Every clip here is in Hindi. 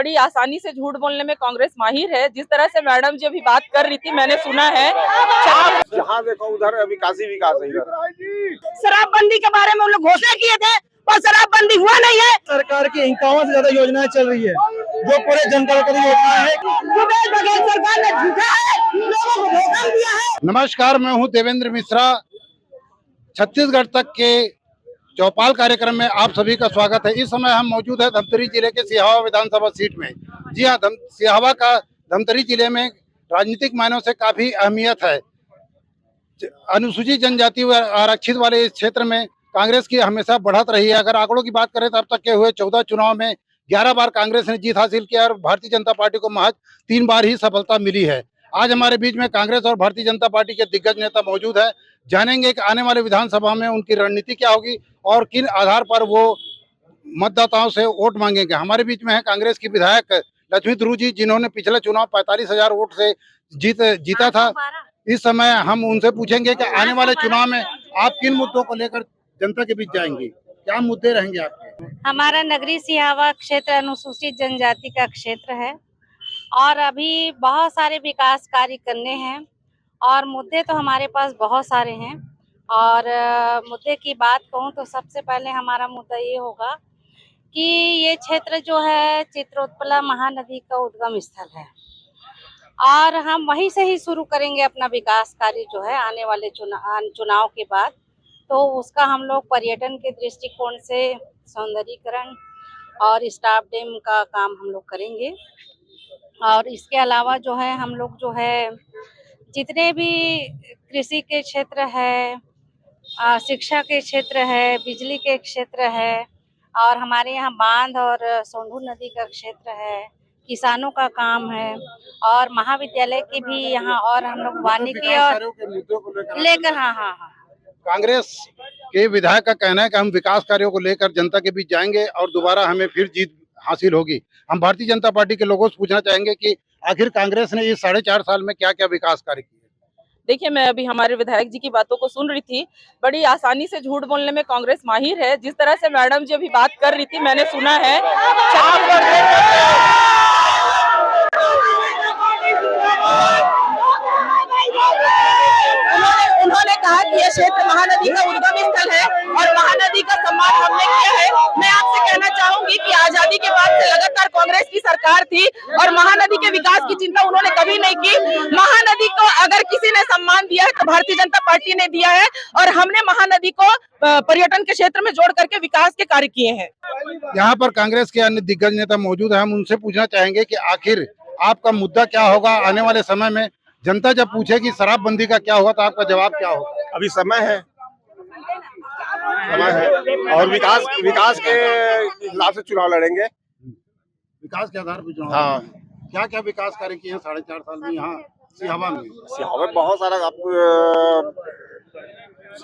बड़ी आसानी से झूठ बोलने में कांग्रेस माहिर है। जिस तरह से मैडम जी अभी बात कर रही थी, मैंने सुना है जहाँ देखो उधर विकास ही विकास है। इधर शराबबंदी के बारे में हम लोग घोषणा किए थे और शराबबंदी हुआ नहीं है। सरकार की 51 से ज्यादा योजनाएं चल रही है जो पूरे जनता के लिए योजना है। सरकार ने झूठा है, लोगों को धोखा दिया है। नमस्कार, मैं हूं देवेंद्र मिश्रा। छत्तीसगढ़ तक के चौपाल कार्यक्रम में आप सभी का स्वागत है। इस समय हम मौजूद है धमतरी जिले के सिहावा विधानसभा सीट में। जी हाँ, सिहावा का धमतरी जिले में राजनीतिक मायनों से काफी अहमियत है। अनुसूचित जनजाति व आरक्षित वाले इस क्षेत्र में कांग्रेस की हमेशा बढ़त रही है। अगर आंकड़ों की बात करें तो अब तक के हुए 14 चुनाव में 11 बार कांग्रेस ने जीत हासिल किया और भारतीय जनता पार्टी को महज 3 बार ही सफलता मिली है। आज हमारे बीच में कांग्रेस और भारतीय जनता पार्टी के दिग्गज नेता मौजूद है। जानेंगे कि आने वाले विधानसभा में उनकी रणनीति क्या होगी और किन आधार पर वो मतदाताओं से वोट मांगेंगे। हमारे बीच में है कांग्रेस की विधायक लक्ष्मी ध्रुव जी, जिन्होंने पिछले चुनाव 45,000 वोट से जीता था। इस समय हम उनसे पूछेंगे कि आने वाले चुनाव में आप किन मुद्दों को लेकर जनता के बीच जाएंगी, क्या मुद्दे रहेंगे आपके। हमारा नगरी सिहावा क्षेत्र अनुसूचित जनजाति का क्षेत्र है और अभी बहुत सारे विकास कार्य करने हैं और मुद्दे तो हमारे पास बहुत सारे हैं। और मुद्दे की बात कहूँ तो सबसे पहले हमारा मुद्दा ये होगा कि ये क्षेत्र जो है चित्रोत्पला महानदी का उद्गम स्थल है और हम वहीं से ही शुरू करेंगे अपना विकास कार्य जो है आने वाले चुनाव के बाद। तो उसका हम लोग पर्यटन के दृष्टिकोण से सौंदर्यीकरण और स्टाफ डैम का काम हम लोग करेंगे। और इसके अलावा जो है हम लोग जो है जितने भी कृषि के क्षेत्र है, शिक्षा के क्षेत्र है, बिजली के क्षेत्र है और हमारे यहाँ बांध और सोंढू नदी का क्षेत्र है, किसानों का काम है और महाविद्यालय की भी यहाँ और हम लोग वानिकी और लेकर हाँ कांग्रेस के विधायक का कहना है कि हम विकास कार्यों को लेकर जनता के बीच जाएंगे और दोबारा हमें फिर जीत हासिल होगी। हम भारतीय जनता पार्टी के लोगों से पूछना चाहेंगे कि आखिर कांग्रेस ने इस 4.5 साल में क्या क्या विकास कार्य किए। देखिए, मैं अभी हमारे विधायक जी की बातों को सुन रही थी। बड़ी आसानी से झूठ बोलने में कांग्रेस माहिर है। जिस तरह से मैडम जी अभी बात कर रही थी, मैंने सुना है उन्होंने कहा कि यह क्षेत्र महानदी का उद्गम स्थल है और महानदी का सम्मान हमने किया है। मैं आपसे कहना चाहूंगी कि आजादी के बाद से लगातार कांग्रेस की सरकार थी और महानदी के विकास की चिंता उन्होंने कभी नहीं की। महानदी को अगर किसी ने सम्मान दिया है तो भारतीय जनता पार्टी ने दिया है और हमने महानदी को पर्यटन के क्षेत्र में जोड़ करके विकास के कार्य किए हैं। यहाँ पर कांग्रेस के अन्य दिग्गज नेता मौजूद है। हम उनसे पूछना चाहेंगे कि आखिर आपका मुद्दा क्या होगा आने वाले समय में। जनता जब पूछेगी शराबबंदी का क्या हुआ तो आपका जवाब क्या होगा। अभी समय है और विकास के हिसाब से चुनाव लड़ेंगे। विकास के आधार पर चुनाव। हाँ, क्या क्या विकास कार्य किए हैं 4.5 साल में यहाँ सिहावा में। सिहावा में बहुत सारा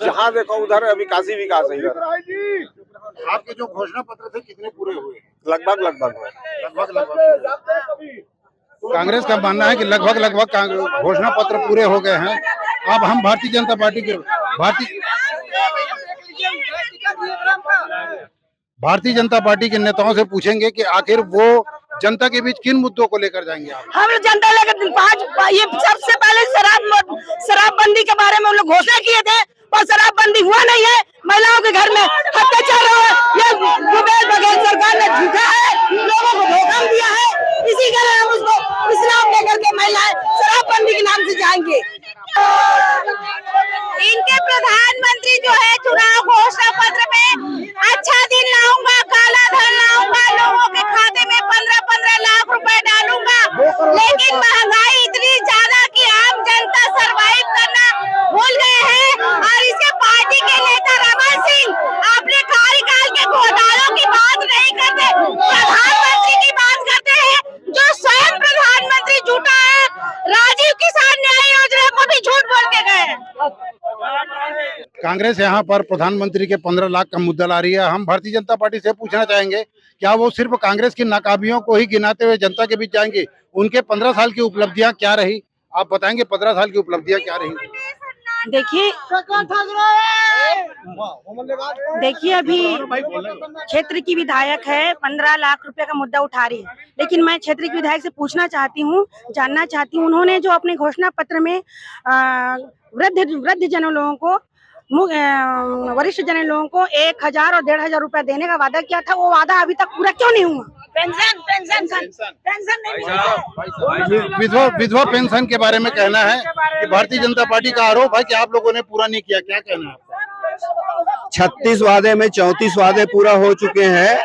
जहाँ देखो उधर विकास ही विकास है। इधर आपके जो घोषणा पत्र थे कितने पूरे हुए। लगभग कांग्रेस का मानना है कि लगभग घोषणा पत्र पूरे हो गए हैं। अब हम भारतीय जनता पार्टी के नेताओं से पूछेंगे कि आखिर वो जनता के बीच किन मुद्दों को लेकर जाएंगे आप। हम लोग जनता लेकर ये सबसे पहले शराबबंदी के बारे में हम लोग घोषणा किए थे और शराबबंदी हुआ नहीं है। महिलाओं के घर में अत्याचार हो रहा है। ये सरकार ने झूठा है, लोगों को धोखा दिया है। इसी कारण हम उसको इस्लाम लेकर के महिलाएं शराबबंदी के नाम से जाएंगे। इनके प्रधानमंत्री जो है चुनाव घोषणा पत्र में अच्छा दिन लाऊंगा, काला धन लाऊंगा, लोगों के खाते में 15-15 लाख रुपए डालूंगा, लेकिन महंगाई इतनी ज्यादा कि आम जनता सरवाइव करना भूल गए हैं। और इसके पार्टी के नेता रमन सिंह अपने कार्यकाल के घोटालों की बात नहीं करते, प्रधानमंत्री की बात करते हैं जो स्वयं प्रधानमंत्री झूठा है। राजीव किसान न्याय योजना को भी झूठ बोल के गए। कांग्रेस यहाँ पर प्रधानमंत्री के 15 लाख का मुद्दा ला रही है। हम भारतीय जनता पार्टी से पूछना चाहेंगे क्या वो सिर्फ कांग्रेस की नाकामियों को ही गिनाते हुए जनता के बीच जाएंगे। उनके 15 साल की उपलब्धियां क्या रही, आप बताएंगे 15 साल की उपलब्धियां क्या रही। देखिए अभी क्षेत्र की विधायक है, 15 लाख रुपए का मुद्दा उठा रही है, लेकिन मैं क्षेत्र की विधायक से पूछना चाहती हूँ, जानना चाहती हूँ, उन्होंने जो अपने घोषणा पत्र में वृद्ध जनों लोगों को, वरिष्ठ जन लोगों को 1000 और 1500 रुपया देने का वादा किया था, वो वादा अभी तक पूरा क्यों नहीं हुआ? पेंशन नहीं। विधवा पेंशन के बारे में कहना है कि भारतीय जनता पार्टी का आरोप है कि आप लोगों ने पूरा नहीं किया, क्या कहना है आपका? 36 वादे में 34 वादे पूरा हो चुके हैं।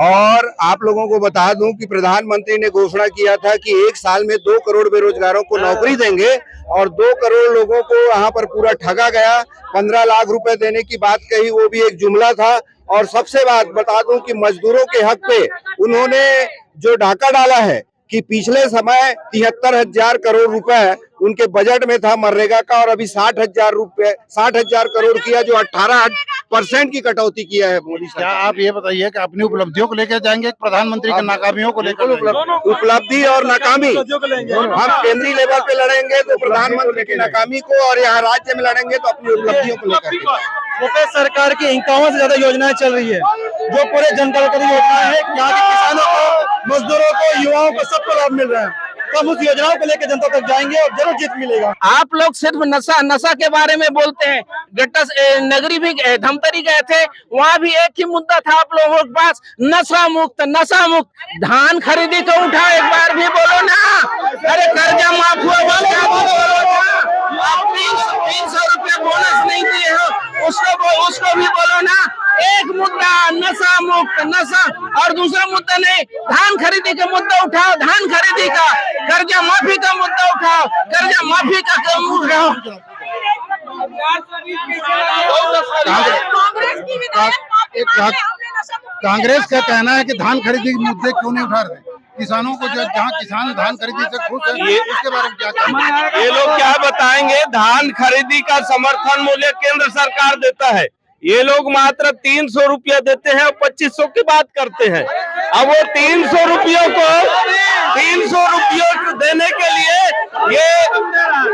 और आप लोगों को बता दूं कि प्रधानमंत्री ने घोषणा किया था कि 1 साल में 2 करोड़ बेरोजगारों को नौकरी देंगे और 2 करोड़ लोगों को वहां पर पूरा ठगा गया। 15 लाख रुपए देने की बात कही, वो भी एक जुमला था। और सबसे बात बता दूं कि मजदूरों के हक पे उन्होंने जो डाका डाला है कि पिछले समय 73,000 करोड़ रुपए उनके बजट में था मनरेगा का, और अभी 60,000 करोड़ किया, जो 18% की कटौती किया है मोदी सरकार। क्या आप ये बताइए कि अपनी उपलब्धियों को लेकर जाएंगे, प्रधानमंत्री की नाकामियों को लेकर? उपलब्धि और नाकामी हम केंद्रीय लेवल पे लड़ेंगे तो प्रधानमंत्री की नाकामी को, और यहाँ राज्य में लड़ेंगे तो अपनी उपलब्धियों को लेकर। यूपी सरकार की 51 से ज्यादा योजनाएं चल रही है, जो पूरे जनता की योजनाएं है। यहाँ के किसानों को, मजदूरों को, युवाओं को सबको लाभ मिल रहा है। तो हम उस योजनाओं को लेकर जनता तक जाएंगे और जरूर जीत मिलेगा। आप लोग सिर्फ नशा के बारे में बोलते हैं। नगरी भी धमतरी गए थे, वहाँ भी एक ही मुद्दा था आप लोगों के पास, नशा मुक्त। धान खरीदी तो उठा, एक बार भी बोलो ना। अरे कर्जा माफ हुआ, बोलो ना। आप 300 रुपया बोनस नहीं दिए हो, उसको भी बोलो ना। एक मुद्दा नशा मुक्त, नशा, और दूसरा मुद्दा नहीं, धान खरीदी का मुद्दा उठाओ, धान खरीदी का, कर्जा माफी का मुद्दा उठाओ, कर्जा माफी का काम उठाओ। कांग्रेस का कहना है कि धान खरीदी के मुद्दे क्यों नहीं उठा रहे? किसानों को जो, जहाँ किसान धान खरीदी से खुश है, उसके बारे में क्या कहना है? ये लोग क्या बताएंगे? धान खरीदी का समर्थन मूल्य केंद्र सरकार देता है, ये लोग मात्र 300 रुपया देते हैं और 2500 की बात करते हैं। अब वो 300 रुपयों को देने के लिए ये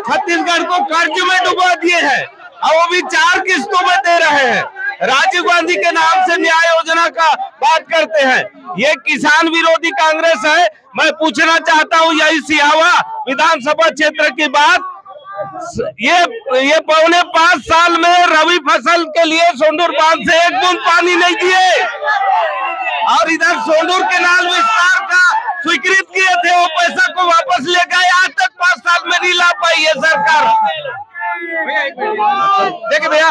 छत्तीसगढ़ को कर्ज में डुबा दिए हैं, और वो भी 4 किस्तों में दे रहे हैं। राजीव गांधी के नाम से न्याय योजना का बात करते हैं। ये किसान विरोधी कांग्रेस है। मैं पूछना चाहता हूँ यही सिहावा विधानसभा क्षेत्र की बात, ये 4.5 साल में रबी फसल के लिए सोंडूर बांध से 1 बूंद पानी नहीं दिए, और इधर सोंडूर केनाल विस्तार का स्वीकृत किए थे, वो पैसा को वापस ले गए, आज तक 5 साल में नहीं ला पाई है सरकार। देखिए भैया,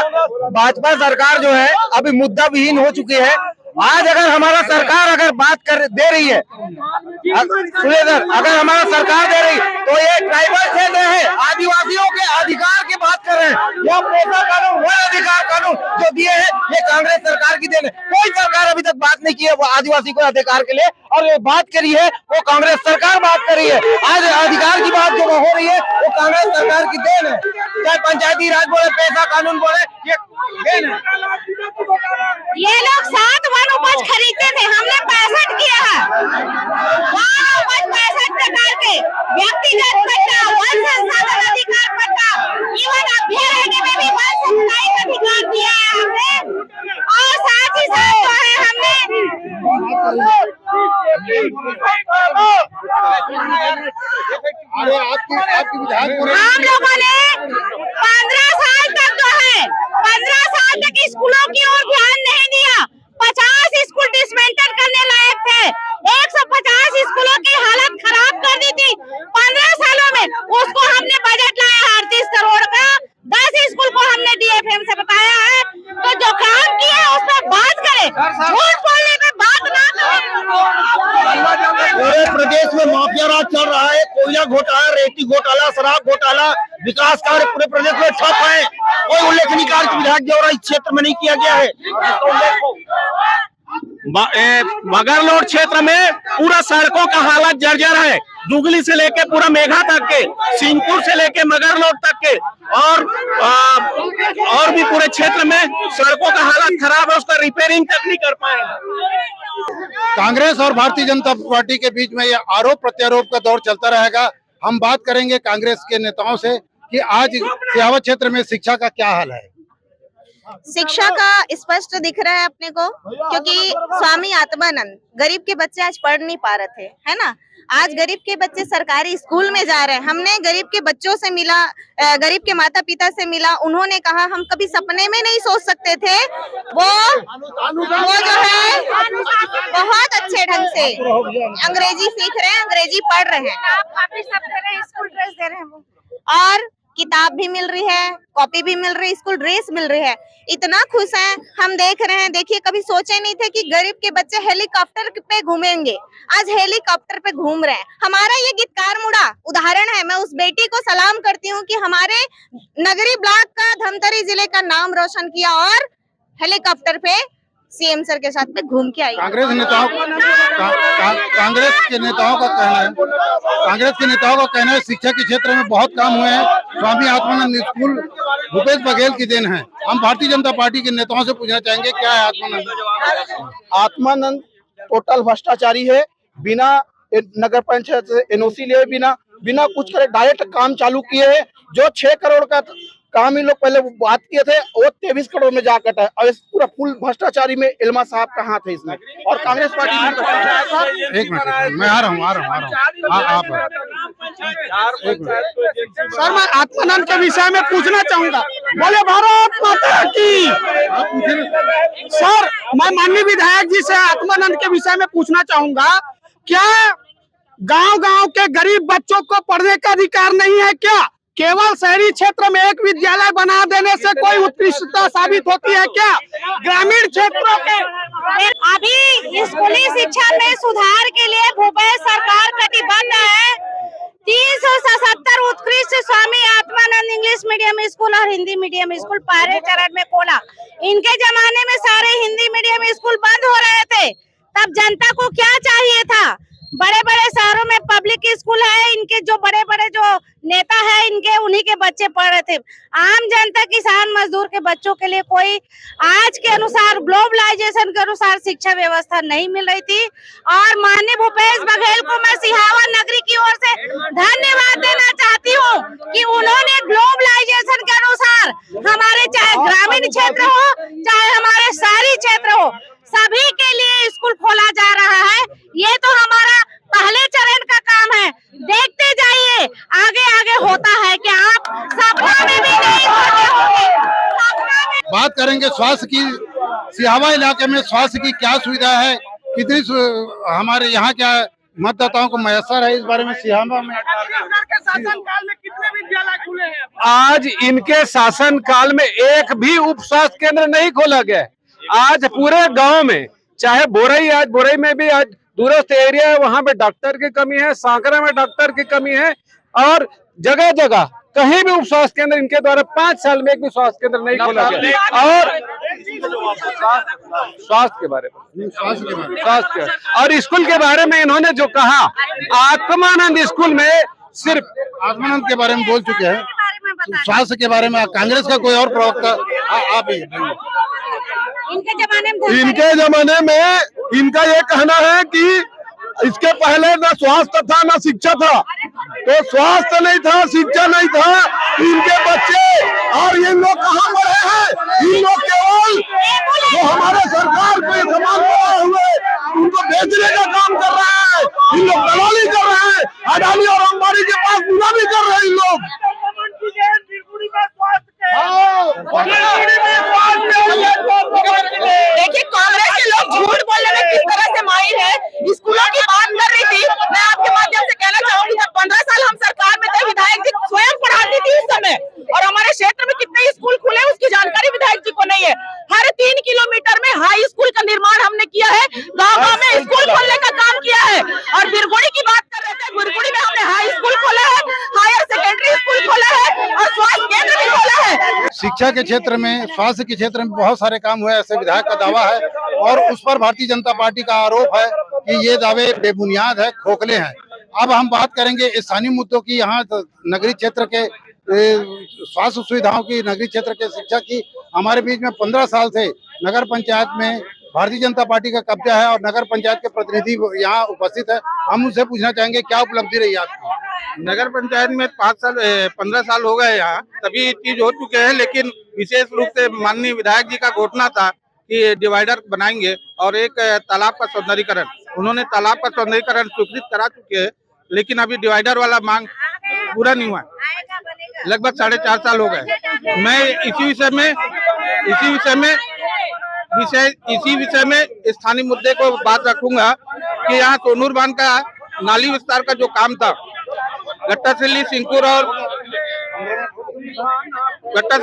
भाजपा सरकार जो है अभी मुद्दा विहीन हो चुकी है। आज अगर हमारा सरकार अगर बात कर दे रही है, सुनिए सर, अगर हमारा सरकार दे रही तो ये ट्राइबल क्षेत्र है, आदिवासियों के अधिकार की बात कर रहे हैं। यह पोषण कानून, वन अधिकार कानून जो दिए हैं, ये कांग्रेस सरकार की देन है। कोई सरकार अभी तक बात नहीं की है वो आदिवासी को अधिकार के लिए, और ये बात करी है वो कांग्रेस सरकार बात कर रही है। आज अधिकार की बात जो हो रही है वो कांग्रेस सरकार की देन है। चाहे पंचायती राज बोले, पैसा कानून बोले, ये देन है। ये लोग 7 वन उपज खरीदते थे, हमने 65 किया है। वन उपज 65 प्रकार के, व्यक्तिगत पट्टा, वन संसाधन अधिकार पट्टा, इवन अभ्यारण्य में भी वन सामुदायिक अधिकार दिया है हमने, और साथ ही साथ जो है हमने हम लोगों ने 15 साल तक जो है 15 साल तक स्कूलों की ओर ध्यान नहीं दिया। 50 स्कूल डिसमेंटल करने लायक थे, 150 स्कूलों की हालत खराब कर दी थी 15 सालों में। उसको हमने बजट लाया 38 करोड़ का, 10 स्कूल को हमने डीएफएम से बताया है। तो जो काम किया है उस पर बात करें, झूठ बोलने पे बात ना करें। पूरे प्रदेश में माफिया राज चल रहा है, कोयला घोटाला, रेती घोटाला, शराब घोटाला, विकास कार्य पूरे प्रदेश में ठप है। कोई उल्लेखनीय कार्य विधायक द्वारा इस क्षेत्र में नहीं किया गया है। मगरलोड क्षेत्र में पूरा सड़कों का हालत जर्जर है, दुगली से लेके पूरा मेघा तक के, सिंहपुर से लेके मगरलोड तक के, और भी पूरे क्षेत्र में सड़कों का हालत खराब है, उसका रिपेयरिंग तक नहीं कर पाए। कांग्रेस और भारतीय जनता पार्टी के बीच में यह आरोप प्रत्यारोप का दौर चलता रहेगा। हम बात करेंगे कांग्रेस के नेताओं से कि आज सिहावा क्षेत्र में शिक्षा का क्या हाल है। शिक्षा का स्पष्ट दिख रहा है अपने को, क्योंकि स्वामी आत्मानंद गरीब के बच्चे आज पढ़ नहीं पा रहे थे, है ना। आज गरीब के बच्चे सरकारी स्कूल में जा रहे हैं। हमने गरीब के बच्चों से मिला, गरीब के माता पिता से मिला, उन्होंने कहा हम कभी सपने में नहीं सोच सकते थे। वो जो है बहुत अच्छे ढंग से अंग्रेजी सीख रहे हैं, अंग्रेजी पढ़ रहे हैं, स्कूल ड्रेस दे रहे हैं और किताब भी मिल रही है, कॉपी भी मिल रही है, स्कूल ड्रेस मिल रही है। इतना खुश हैं हम देख रहे हैं। देखिए, कभी सोचे नहीं थे कि गरीब के बच्चे हेलीकॉप्टर पे घूमेंगे, आज हेलीकॉप्टर पे घूम रहे हैं। हमारा ये गीतकार मुड़ा उदाहरण है। मैं उस बेटी को सलाम करती हूँ कि हमारे नगरी ब्लॉक का, धमतरी जिले का नाम रोशन किया और हेलीकॉप्टर पे सीएम सर के साथ में घूम के आई। कांग्रेस के नेताओं का कहना है शिक्षा के क्षेत्र में बहुत काम हुए हैं। स्वामी आत्मानंद स्कूल भूपेश बघेल की देन है। हम भारतीय जनता पार्टी के नेताओं से पूछना चाहेंगे क्या है आत्मानंद टोटल भ्रष्टाचारी है। बिना नगर पंचायत से एनओसी लिए, बिना कुछ करे डायरेक्ट काम चालू किए हैं। जो 6 करोड़ का काम इन लोग पहले बात किए थे, वो 23 करोड़ में जा कटा है। और इस पूरा फुल भ्रष्टाचारी में इल्मा साहब का हाथ है इसमें, और कांग्रेस पार्टी एक मिनट मैं आ रहा हूँ आप सर, मैं आत्मानंद के विषय में पूछना चाहूंगा। बोले भारत माता की। सर, मैं माननीय विधायक जी से आत्मानंद के विषय में पूछना चाहूंगा, क्या गांव-गांव के गरीब बच्चों को पढ़ने का अधिकार नहीं है क्या? केवल शहरी क्षेत्र में एक विद्यालय बना देने से कोई उत्कृष्टता साबित होती है क्या? ग्रामीण क्षेत्रों के अभी स्कूली शिक्षा में सुधार के लिए भूपेश सरकार कटिबद्ध है। 377 उत्कृष्ट Swami Atmanand English medium school और हिंदी मीडियम स्कूल पहले चरण में खोला। इनके जमाने में सारे हिंदी मीडियम स्कूल बंद हो रहे थे। तब जनता को क्या चाहिए था? बड़े बड़े शहरों में पब्लिक स्कूल है, इनके जो बड़े बड़े जो नेता है, इनके उन्हीं के बच्चे पढ़ रहे थे। आम जनता, किसान मजदूर के बच्चों के लिए कोई आज के अनुसार, ग्लोबलाइजेशन के अनुसार शिक्षा व्यवस्था नहीं मिल रही थी। और माननीय भूपेश बघेल को मैं सिहावा नगरी की ओर से धन्यवाद देना चाहती हूँ कि उन्होंने ग्लोबलाइजेशन के अनुसार हमारे, चाहे ग्रामीण क्षेत्र हो चाहे हमारे शहरी क्षेत्र हो, सभी के लिए स्कूल खोला जा रहा है। ये तो हमारा पहले चरण का काम है। देखते जाइए आगे आगे होता है कि आप सपना में भी नहीं सोचे होंगे। बात करेंगे स्वास्थ्य की। सिहावा इलाके में स्वास्थ्य की क्या सुविधा है, कितनी हमारे यहाँ क्या मतदाताओं को मैसर है, इस बारे में सिहावा में शासनकाल में कितने विद्यालय खुले हैं? आज इनके शासन काल में एक भी उप स्वास्थ्य केंद्र नहीं खोला गया। आज पूरे गांव में, चाहे बोरई में भी आज दूरस्थ एरिया है, वहां पे डॉक्टर की कमी है, सांकरा में डॉक्टर की कमी है, और जगह जगह कहीं भी उप स्वास्थ्य केंद्र इनके द्वारा 5 साल में एक भी स्वास्थ्य केंद्र नहीं खोला गया। और स्वास्थ्य के बारे में और स्कूल के बारे में इन्होंने जो कहा, आत्मानंद स्कूल में सिर्फ आत्मानंद के बारे में बोल चुके हैं। स्वास्थ्य के बारे में कांग्रेस का कोई और प्रवक्ता आप ही इनके जमाने में इनका ये कहना है कि इसके पहले न स्वास्थ्य था न शिक्षा था। तो स्वास्थ्य नहीं था, शिक्षा नहीं था, इनके बच्चे और ये लोग कहाँ पढ़े हैं? इन लोग केवल जो हमारे सरकार को सामान बनाए हुए उनको बेचने का काम कर रहे हैं। इन लोग दलाली कर रहे हैं, अडानी और अंबानी के पास गुलामी कर रहे हैं इन लोग। देखिए, कांग्रेस के लोग झूठ बोलने में किस तरह से माहिर है। स्कूलों की बात कर रही थी, मैं आपके माध्यम से कहना चाहूंगी, जब 15 साल हम सरकार में थे, विधायक जी स्वयं पढ़ाती थी उस समय, और हमारे क्षेत्र में कितने स्कूल खुले उसकी जानकारी विधायक जी को नहीं है। हर 3 किलोमीटर में हाई स्कूल का निर्माण हमने किया है, गाँव में स्कूल खोलने का काम किया है। और बिरगुड़ी की बात कर रहे थे, बिरगुड़ी में हमने हाई स्कूल खोला है, हायर सेकेंडरी स्कूल खोला है और स्वास्थ्य केंद्र भी खोला है। शिक्षा के क्षेत्र में, स्वास्थ्य के क्षेत्र में बहुत सारे काम हुए, ऐसे विधायक का दावा है, और उस पर भारतीय जनता पार्टी का आरोप है कि ये दावे बेबुनियाद है, खोखले हैं। अब हम बात करेंगे स्थानीय मुद्दों की। यहाँ नगरीय क्षेत्र के स्वास्थ्य सुविधाओं की, नगरीय क्षेत्र के शिक्षा की। हमारे बीच में 15 साल से नगर पंचायत में भारतीय जनता पार्टी का कब्जा है और नगर पंचायत के प्रतिनिधि यहाँ उपस्थित है। हम उनसे पूछना चाहेंगे क्या उपलब्धि रही आपकी। नगर पंचायत में 5 साल 15 साल हो गए यहाँ, सभी चीज हो चुके हैं, लेकिन विशेष रूप से माननीय विधायक जी का घोषणा था कि डिवाइडर बनाएंगे और एक तालाब का सौंदर्यीकरण, उन्होंने तालाब का सौंदर्यीकरण स्वीकृत करा चुके हैं, लेकिन अभी डिवाइडर वाला मांग पूरा नहीं हुआ। लगभग 4.5 साल हो गए। मैं इसी विषय में स्थानीय मुद्दे को बात रखूंगा कि यहाँ सोनूर बांध का नाली विस्तार का जो काम था, गट्टासिल्ली, सिंकुर और गट्टा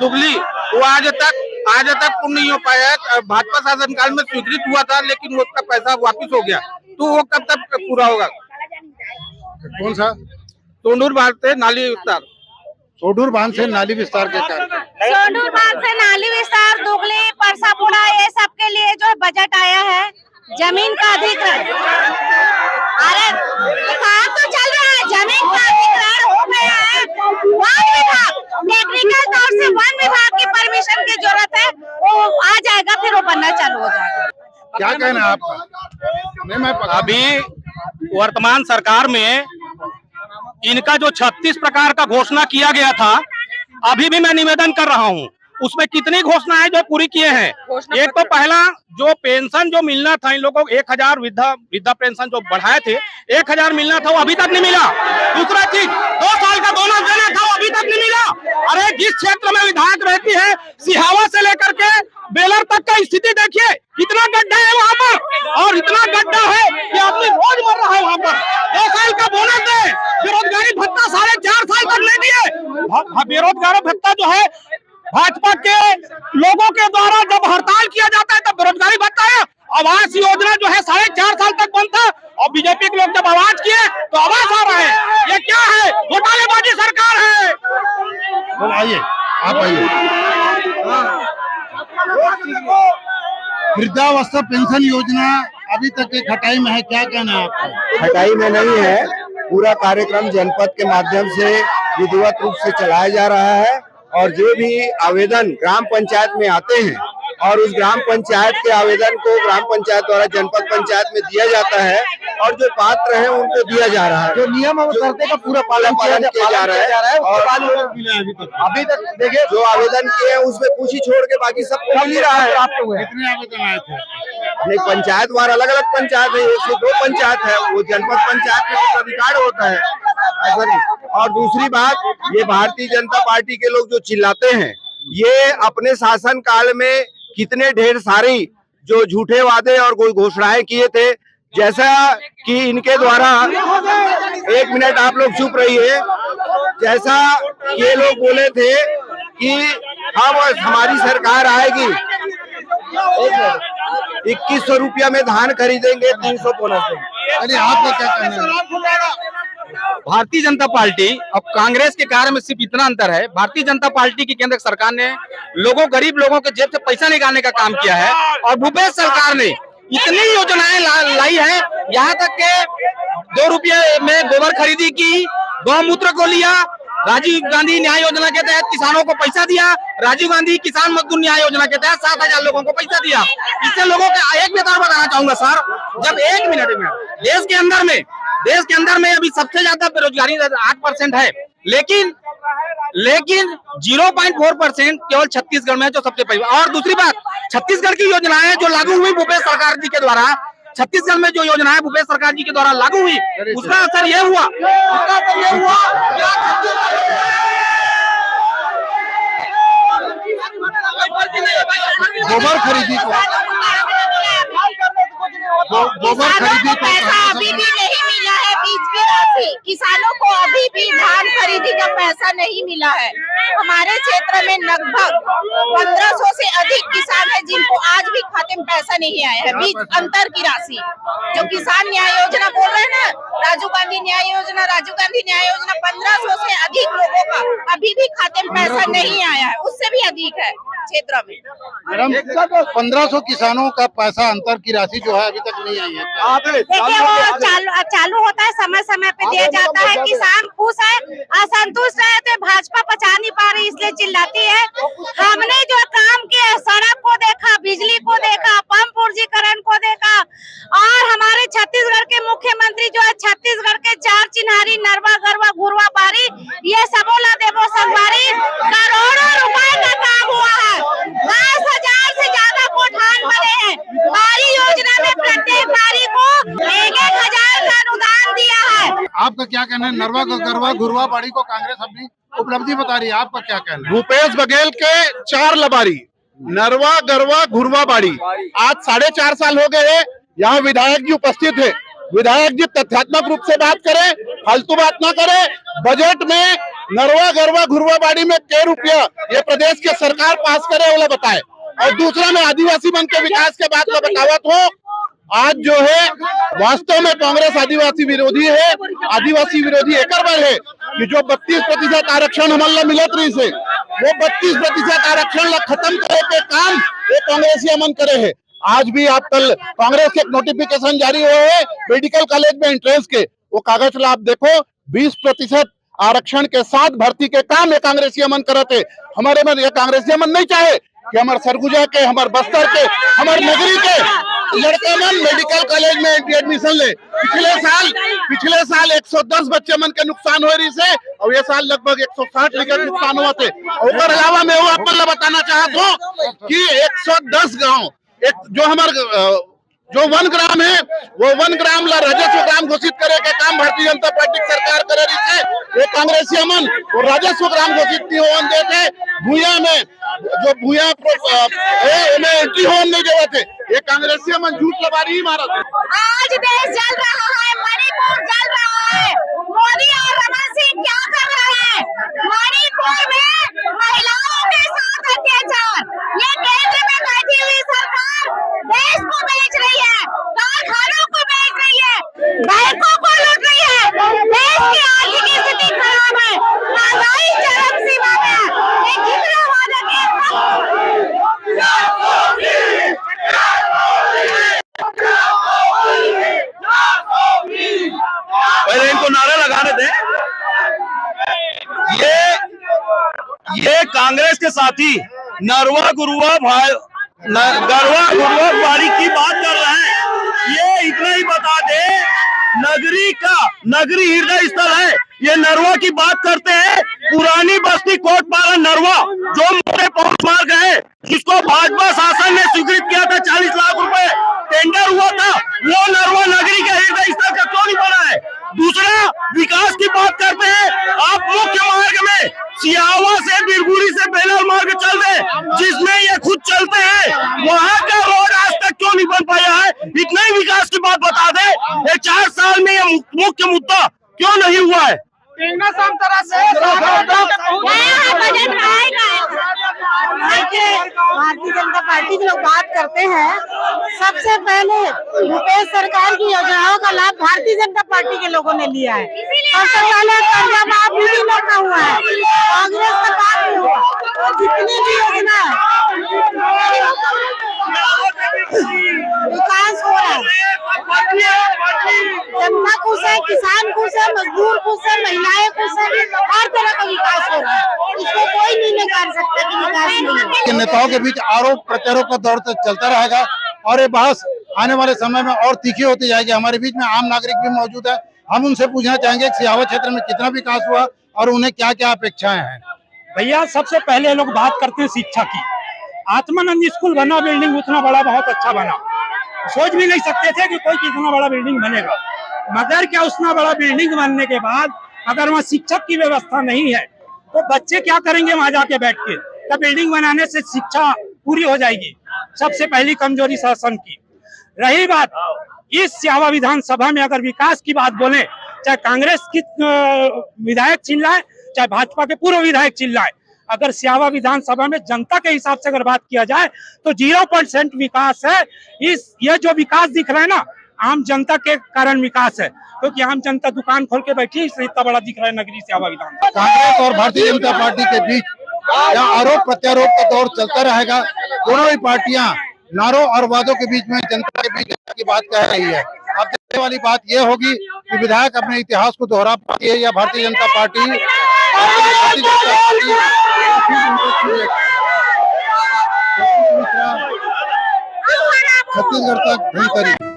दुगली, वो आज तक पूर्ण नहीं हो पाया है। भाजपा शासनकाल में स्वीकृत हुआ था, लेकिन उसका पैसा वापिस हो गया, तो वो कब तक पूरा होगा? कौन सा? सोनूर बांध से नाली विस्तार, सोडूर बांध से नाली विस्तार के कारण सोनूर बांध से नाली विस्तार, दुगली, परसापुड़ा, ये सब के लिए जो बजट आया है, जमीन का अधिग्रहण, अरे काम तो चल रहा है, जमीन का अधिग्रहण हो गया है। वन विभाग, टेक्निकल तौर से वन विभाग की परमिशन की जरूरत है, वो आ जाएगा, फिर वो बनना चालू हो जाएगा। क्या कहना है आपका? मैं अभी वर्तमान सरकार में इनका जो 36 प्रकार का घोषणा किया गया था, अभी भी मैं निवेदन कर रहा हूं, उसमें कितनी घोषणाएं जो पूरी किए हैं। एक तो पहला जो पेंशन जो मिलना था इन लोगों को, 1000 वृद्धा पेंशन जो बढ़ाए थे, 1000 मिलना था, वो अभी तक नहीं मिला। दूसरा चीज, 2 साल का बोनस देना था, वो अभी तक नहीं मिला। अरे जिस क्षेत्र में विधायक रहती है, सिहावा से लेकर के बेलर तक का स्थिति देखिए, कितना गड्ढा है वहाँ पर, और इतना गड्ढा है कि आदमी रोज मर रहा है वहाँ पर। 2 साल का बोनस दे, बेरोजगारी भत्ता 4.5 साल तक नहीं दिए। बेरोजगारी भत्ता जो है भाजपा के लोगों के द्वारा जब हड़ताल किया जाता है तब बेरोजगारी भत्ता है। आवास योजना जो है 4.5 साल तक बंद था, और बीजेपी के लोग जब आवाज किए तो आवाज आ रहा है। ये क्या है? घोटालेबाजी सरकार है। तो आइए, आप आइए। वृद्धावस्था पेंशन योजना अभी तक के खटाई में है, क्या कहना है आपका? हटाई में नहीं है, पूरा कार्यक्रम जनपद के माध्यम से विधिवत रूप से चलाया जा रहा है, और जो भी आवेदन ग्राम पंचायत में आते हैं और उस ग्राम पंचायत के आवेदन को ग्राम पंचायत द्वारा जनपद पंचायत में दिया जाता है, और जो पात्र हैं उनको दिया जा रहा है। जो नियम और शर्तें का पूरा पालन किया जा रहा है। और अभी तक देखिए, जो आवेदन किए हैं उसमें कुछ ही छोड़ के बाकी सबको मिल ही रहा है। कितने आवेदन आए थे? नहीं, पंचायत वार अलग अलग पंचायत है, 102 पंचायत है, वो जनपद पंचायत में अधिकार होता है, ऐसा नहीं। और दूसरी बात, ये भारतीय जनता पार्टी के लोग जो चिल्लाते हैं, ये अपने शासन काल में कितने ढेर सारी जो झूठे वादे और कोई घोषणाएं किए थे, जैसा कि इनके द्वारा, 1 मिनट आप लोग चुप रहिए, जैसा ये लोग बोले थे कि हमारी सरकार आएगी, 2100 रुपया में धान खरीदेंगे, 300 बोनस देंगे। अरे आपका क्या कहना है? भारतीय जनता पार्टी अब कांग्रेस के कार्य में सिर्फ इतना अंतर है, भारतीय जनता पार्टी की केंद्र सरकार ने गरीब लोगों के जेब से पैसा निकालने का काम किया है, और भूपेश सरकार ने इतनी योजनाएं लाई है, यहाँ तक के 2 रुपये में गोबर खरीदी की, गौमूत्र को लिया, राजीव गांधी न्याय योजना के तहत किसानों को पैसा दिया, राजीव गांधी किसान मजदूर न्याय योजना के तहत 7000 लोगों को पैसा दिया। इससे लोगों के एक बात बताना चाहूंगा सर, जब 1 मिनट में देश के अंदर में अभी सबसे ज्यादा बेरोजगारी 8% है, लेकिन 0.4% केवल छत्तीसगढ़ में है, जो सबसे पहले। और दूसरी बात, छत्तीसगढ़ की योजनाएं जो लागू हुई भूपेश सरकार जी के द्वारा, छत्तीसगढ़ में जो योजनाएं भूपेश सरकार जी के द्वारा लागू हुई, उसका असर ये हुआ गोबर खरीदी को पैसा अभी भी नहीं मिला है, बीज की राशि किसानों को अभी भी धान खरीदी का पैसा नहीं मिला है। हमारे क्षेत्र में लगभग 1500 से अधिक किसान है जिनको आज भी खाते में पैसा नहीं आया है। बीज अंतर की राशि जो किसान न्याय योजना बोल रहे हैं ना, राजीव गांधी न्याय योजना 1500 से अधिक लोगों का अभी भी खाते में पैसा नहीं आया है, उससे भी अधिक है क्षेत्र में। मैडम, 1500 किसानों का पैसा अंतर की राशि जो है अभी तक नहीं आई है। देखिए, वो चालू होता है समय समय समय पे दिया जाता है। किसान खुश है, असंतुष्ट है तो भाजपा पचा नहीं पा रही इसलिए चिल्लाती है। हमने जो काम किया, सड़क को देखा, बिजली को देखा, पंप ऊर्जीकरण को देखा, और हमारे छत्तीसगढ़ के मुख्यमंत्री जो है छत्तीसगढ़ के 4 चिन्हारी नरवा गरवा घुरवा बारी ये सबोला देवो संगवारी करोड़ों रुपए का काम हुआ है। 10,000 से ज्यादा कोठान बने हैं। बारी योजना में प्रत्येक बारी को 1,000 का अनुदान दिया है। आपका क्या कहना है? नरवा गरवा घुरवा बाड़ी को कांग्रेस अपनी उपलब्धि बता रही है, आपका क्या कहना है? भूपेश बघेल के 4 लबारी, नरवा गरवा घुरवा बाड़ी, आज 4.5 साल हो गए हैं। यहाँ विधायक जी उपस्थित है। विधायक जी तथ्यात्मक रूप से बात करें, फालतू बात ना करें। बजट में नरवा गरवा घुरवा बाड़ी में क्या रुपया ये प्रदेश की सरकार पास करे वाला बताए। और दूसरा में आदिवासी मन के विकास के बात का बतावत हो। आज जो है वास्तव में कांग्रेस आदिवासी विरोधी है। आदिवासी विरोधी एक बार है कि जो 32% आरक्षण हमारे मिलत रही से वो 32% आरक्षण ला खत्म करे के काम ये कांग्रेसी मन करे है। आज भी आप कल कांग्रेस के एक नोटिफिकेशन जारी हुए है मेडिकल कॉलेज में एंट्रेंस के, वो कागज ला आप देखो 20% आरक्षण के साथ भर्ती के काम ये कांग्रेसी मन करते। हमारे मन ये कांग्रेसी मन नहीं चाहे कि हमारे सरगुजा के, हमारे बस्तर के, हमारे नगरी के लड़के मन मेडिकल कॉलेज में एडमिशन ले। पिछले साल 110 बच्चे मन के नुकसान हो रही से और ये साल लगभग 160 के नुकसान हुआ थे। और अलावा मैं वो अपन बताना चाहता हूँ कि 110 गाँव जो हमारे जो 1 ग्राम है वो 1 ग्राम ला राजस्व ग्राम घोषित करे के काम भारतीय जनता पार्टी सरकार करे रही है। ये कांग्रेसी मन वो राजस्व ग्राम घोषित नहीं होने देते। भूया में जो भूया में एंट्री होने नहीं देते। ये कांग्रेसी मन झूठ लबारी ही मारा। आज देश जल रहा है, मणिपुर जल रहा है। मोदी और रमन सिंह क्या कर रहे हैं? मणिपुर में महिलाओं के साथ अत्याचार, ये केंद्र में बैठी हुई सरकार देश को बेच रही है, कारखानों को बेच रही है, बैंकों को लूट रही है। देश की आर्थिक स्थिति खराब है, महंगाई चरम सीमा में है। ये कितना वादा पहले इनको नारा लगाने दें। ये कांग्रेस के साथी नरवा गुरुआ गरवा गुरुआ बाड़ी की बात कर रहे हैं। ये इतना ही बता दे, नगरी हृदय स्थल है। ये नरवा की बात करते हैं। पुरानी बस्ती कोटपारा नरवा जो मोटे पहुंच मार गए, जिसको भाजपा शासन ने स्वीकृत किया था 40 लाख रुपए टेंडर हुआ था, वो नरवा नगरी के हृदय स्थल का क्यों नहीं बना है? दूसरा, विकास की बात करते हैं। आप मुख्य मार्ग में सियावा से बिरगुड़ी से बेलर मार्ग चल रहे, जिसमें ये खुद चलते हैं, वहाँ का रोड आज तक क्यों नहीं बन पाया है? इतना ही विकास की बात बता दे। ये 4 साल में ये मुख्य मुद्दा क्यों नहीं हुआ है? भारतीय जनता पार्टी के लोग बात करते हैं। सबसे पहले भूपेश सरकार की योजनाओं का लाभ भारतीय जनता पार्टी के लोगों ने लिया है। सबसे पहले कर्जा माफ भी लोग का हुआ है, कांग्रेस सरकार नहीं हुआ। और जितनी भी योजना विकास हो रहा है, जनता खुश है, किसान खुश है, मजदूर खुश है, महिलाएं खुश है, हर तरह का विकास हो रहा है। इसको कोई नहीं नकार सकता कि विकास नहीं है। नेताओं के बीच आरोप प्रत्यारोप का दौर चलता रहेगा और ये बहस आने वाले समय में और तीखी होती जाएगी। हमारे बीच में आम नागरिक भी मौजूद है। हम उनसे पूछना चाहेंगे कि सियावा क्षेत्र में कितना विकास हुआ और उन्हें क्या क्या अपेक्षाएं हैं। भैया, सबसे पहले लोग बात करते हैं शिक्षा की। आत्मानंद स्कूल बना, बिल्डिंग उतना बड़ा, बहुत अच्छा बना। सोच भी नहीं सकते थे कि कोई कितना बड़ा बिल्डिंग बनेगा। मगर क्या उतना बड़ा बिल्डिंग बनने के बाद अगर वहाँ शिक्षक की व्यवस्था नहीं है तो बच्चे क्या करेंगे वहाँ जाके बैठ के? तो बिल्डिंग बनाने से शिक्षा पूरी हो जाएगी। सबसे पहली कमजोरी शासन की। रही बात इस सियावा विधानसभा में, अगर विकास की बात बोले, चाहे कांग्रेस की विधायक चिल्लाए, चाहे भाजपा के पूर्व विधायक चिल्लाए, अगर सियावा विधानसभा में जनता के हिसाब से अगर बात किया जाए तो 0% विकास है। ये जो विकास दिख रहा है ना, आम जनता के कारण विकास है, क्योंकि आम जनता दुकान खोल के बैठी, इसलिए इतना बड़ा दिख रहा है नगरी सियावा विधान। कांग्रेस और भारतीय जनता पार्टी के बीच यहाँ आरोप प्रत्यारोप का दौर चलता रहेगा। दोनों ही पार्टियां नारों और वादों के बीच में जनता के बीच की बात कह रही है। अब देखने वाली बात यह होगी कि विधायक अपने इतिहास को दोहरा पाती है या भारतीय जनता पार्टी छत्तीसगढ़ तक धनकरी।